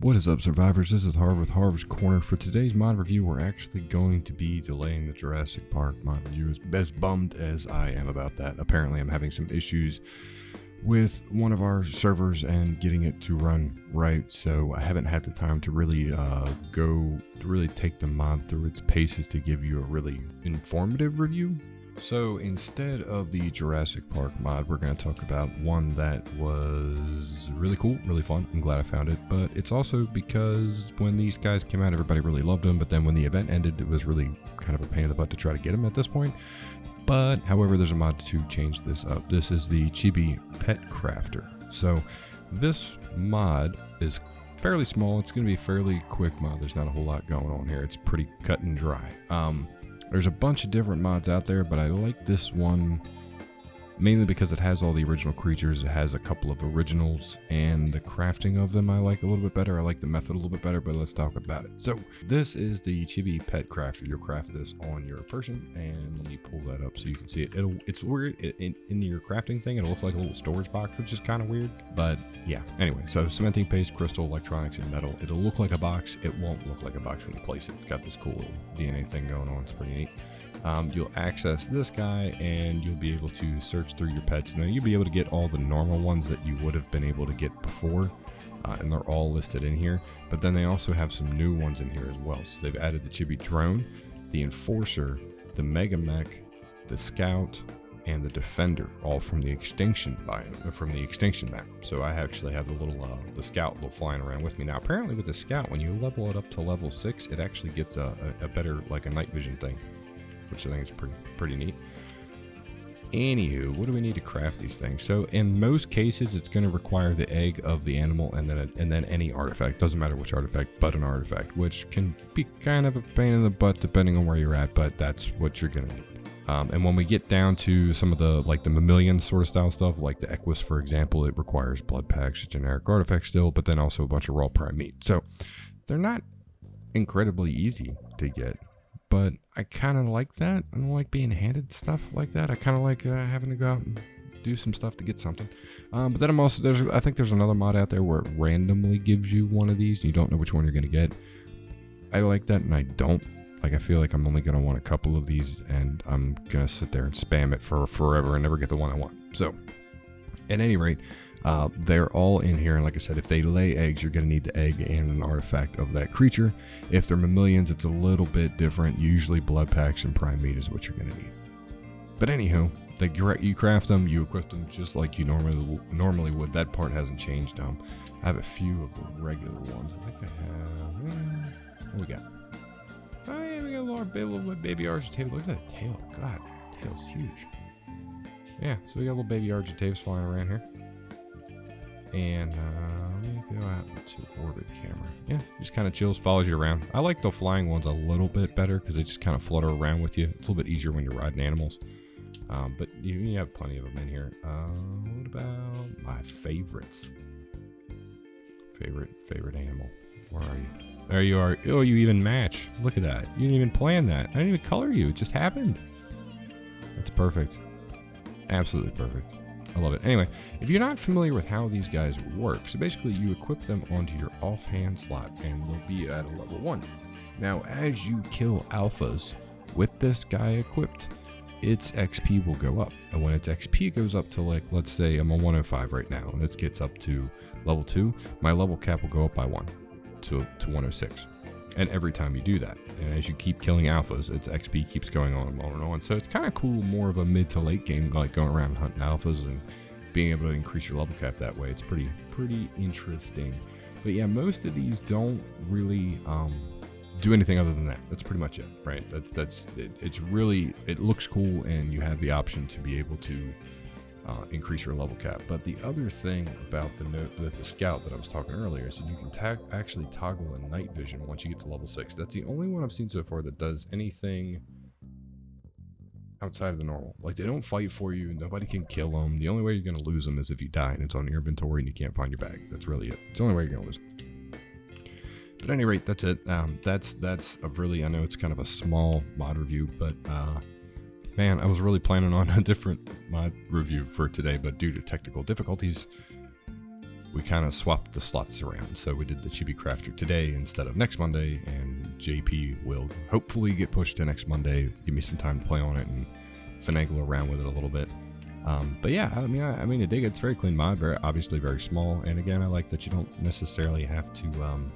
What is up, survivors? This is Harv with Harv's Corner. For today's mod review, we're actually going to be delaying the Jurassic Park mod review. As bummed as I am about that, apparently I'm having some issues with one of our servers and getting it to run right, so I haven't had the time to really take the mod through its paces to give you a really informative review. So instead of the Jurassic Park mod, we're going to talk about one that was really cool, really fun. I'm glad I found it, but it's also because when these guys came out, everybody really loved them, but then when the event ended, it was really kind of a pain in the butt to try to get them at this point. But however, there's a mod to change this up. This is the Chibi Pet Crafter. So this mod is fairly small. It's going to be a fairly quick mod. There's not a whole lot going on here. It's pretty cut and dry. There's a bunch of different mods out there, but I like this one mainly because it has all the original creatures. It has a couple of originals, and the crafting of them I like a little bit better. I like the method a little bit better, but let's talk about it. So this is the Chibi Pet Crafter. You'll craft this on your person, and let me pull that up so you can see it. It's weird in your crafting thing. It looks like a little storage box, which is kind of weird, but yeah. Anyway, so cementing paste, crystal, electronics, and metal. It'll look like a box. It won't look like a box when you place it. It's got this cool little DNA thing going on. It's pretty neat. You'll access this guy and you'll be able to search through your pets. Now you'll be able to get all the normal ones that you would have been able to get before, and they're all listed in here, but then they also have some new ones in here as well. So they've added the Chibi Drone, the Enforcer, the Mega Mech, the Scout, and the Defender, all from the Extinction map. So I actually have the Scout flying around with me. Now apparently with the Scout, when you level it up to level 6, it actually gets a better, like a night vision thing, which I think is pretty neat. Anywho, what do we need to craft these things? So in most cases, it's going to require the egg of the animal and then any artifact. Doesn't matter which artifact, but an artifact, which can be kind of a pain in the butt depending on where you're at, but that's what you're going to need. And when we get down to some of the mammalian sort of style stuff, like the Equus, for example, it requires blood packs, a generic artifact still, but then also a bunch of raw prime meat. So they're not incredibly easy to get, but I kind of like that. I don't like being handed stuff like that. I kind of like having to go out and do some stuff to get something. But then I think there's another mod out there where it randomly gives you one of these. And you don't know which one you're going to get. I like that, and I don't. Like, I feel like I'm only going to want a couple of these, and I'm going to sit there and spam it for forever and never get the one I want. So, at any rate, they're all in here, and like I said, if they lay eggs, you're going to need the egg and an artifact of that creature. If they're mammalians, it's a little bit different. Usually blood packs and prime meat is what you're going to need. But anywho, you craft them, you equip them just like you normally would. That part hasn't changed. I have a few of the regular ones. I think I have... what we got? Oh yeah, we got a little baby Argentavis. Look at that tail. God, that tail's huge. Yeah, so we got little baby Argentavis flying around here. And let me go out to orbit camera. Yeah, just kind of chills, follows you around. I like the flying ones a little bit better because they just kind of flutter around with you. It's a little bit easier when you're riding animals. But you have plenty of them in here. What about my favorites? Favorite animal. Where are you? There you are. Oh, you even match. Look at that. You didn't even plan that. I didn't even color you. It just happened. That's perfect. Absolutely perfect. I love it. Anyway, if you're not familiar with how these guys work, so basically you equip them onto your offhand slot and they'll be at a level 1. Now, as you kill alphas with this guy equipped, its XP will go up. And when its XP goes up to, like, let's say I'm on 105 right now, and it gets up to level 2, my level cap will go up by 1 to 106. And every time you do that, and as you keep killing alphas, its XP keeps going on and on and on. So it's kind of cool, more of a mid to late game, like going around and hunting alphas and being able to increase your level cap that way. It's pretty interesting. But yeah, most of these don't really do anything other than that. That's pretty much it, right? It's really, it looks cool, and you have the option to be able to increase your level cap. But the other thing about the Scout that I was talking earlier is that you can actually toggle in night vision once you get to level 6. That's the only one I've seen so far that does anything outside of the normal. Like, they don't fight for you, nobody can kill them. The only way you're going to lose them is if you die and it's on your inventory and you can't find your bag. That's really it. It's the only way you're going to lose them. But at any rate, that's it. That's a really, I know it's kind of a small mod review, but man, I was really planning on a different mod review for today, but due to technical difficulties, we kind of swapped the slots around. So we did the Chibi Crafter today instead of next Monday, and JP will hopefully get pushed to next Monday. Give me some time to play on it and finagle around with it a little bit. But yeah, I mean, I dig it. It's very clean mod, obviously very small. And again, I like that you don't necessarily have to.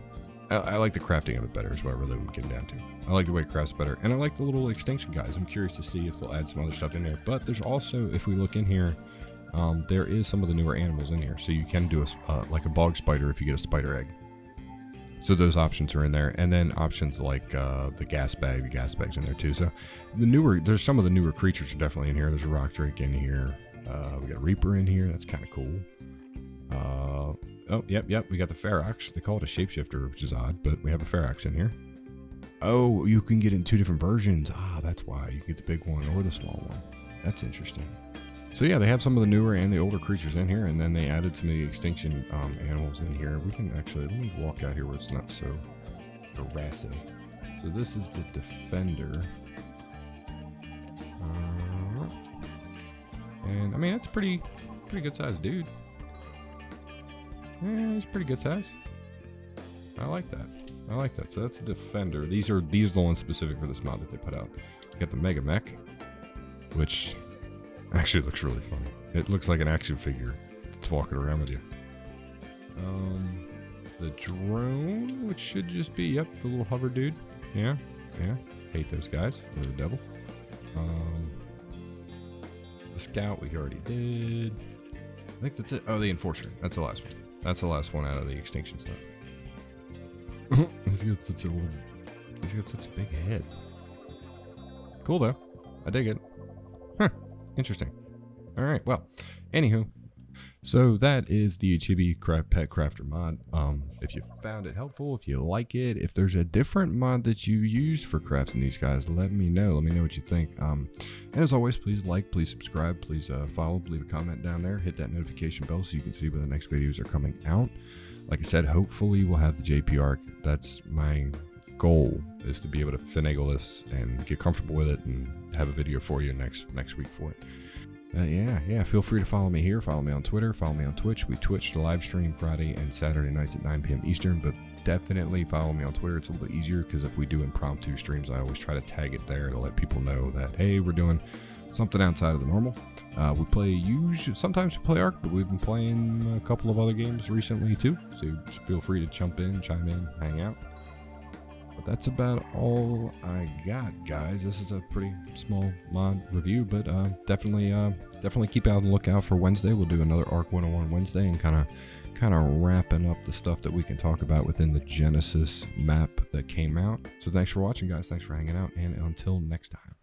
I like the crafting of it better. Is what I really am getting down to. I like the way it crafts better, and I like the little extinction guys. I'm curious to see if they'll add some other stuff in there. But there's also, if we look in here, there is some of the newer animals in here. So you can do like a bog spider if you get a spider egg. So those options are in there, and then options like the gas bag's in there too. So there's some of the newer creatures are definitely in here. There's a rock drake in here. We got a reaper in here. That's kind of cool. Oh, yep. We got the Ferox. They call it a shapeshifter, which is odd, but we have a Ferox in here. Oh, you can get it in 2 different versions. Ah, that's why. You can get the big one or the small one. That's interesting. So yeah, they have some of the newer and the older creatures in here, and then they added some of the extinction animals in here. We can actually, let me walk out here where it's not so harassing. So this is the Defender. And I mean, that's pretty good sized dude. Yeah, he's pretty good size. I like that. So that's the Defender. These are the ones specific for this mod that they put out. You got the Mega Mech, which actually looks really fun. It looks like an action figure that's walking around with you. The drone, which should just be, yep, the little hover dude. Yeah. Hate those guys. They're the devil. The Scout we already did. I think that's it. Oh, the Enforcer. That's the last one. That's the last one out of the extinction stuff. He's got such a big head. Cool though. I dig it. Huh. Interesting. All right. Well, anywho, so that is the Chibi Pet Crafter mod. If you found it helpful, if you like it, if there's a different mod that you use for crafting these guys, let me know. Let me know what you think. And as always, please like, please subscribe, please follow, leave a comment down there, hit that notification bell so you can see when the next videos are coming out. Like I said, hopefully we'll have the JP arc. That's my goal, is to be able to finagle this and get comfortable with it and have a video for you next week for it. Yeah, feel free to follow me here, follow me on Twitter, follow me on Twitch. We Twitch the live stream Friday and Saturday nights at 9 p.m. Eastern, but definitely follow me on Twitter. It's a little bit easier because if we do impromptu streams, I always try to tag it there to let people know that, hey, we're doing something outside of the normal. We play sometimes we play Ark, but we've been playing a couple of other games recently too, so feel free to chime in, hang out. But that's about all I got, guys. This is a pretty small mod review, but definitely keep out on the lookout for Wednesday. We'll do another Arc 101 Wednesday and kind of wrapping up the stuff that we can talk about within the Genesis map that came out. So thanks for watching, guys. Thanks for hanging out, and until next time.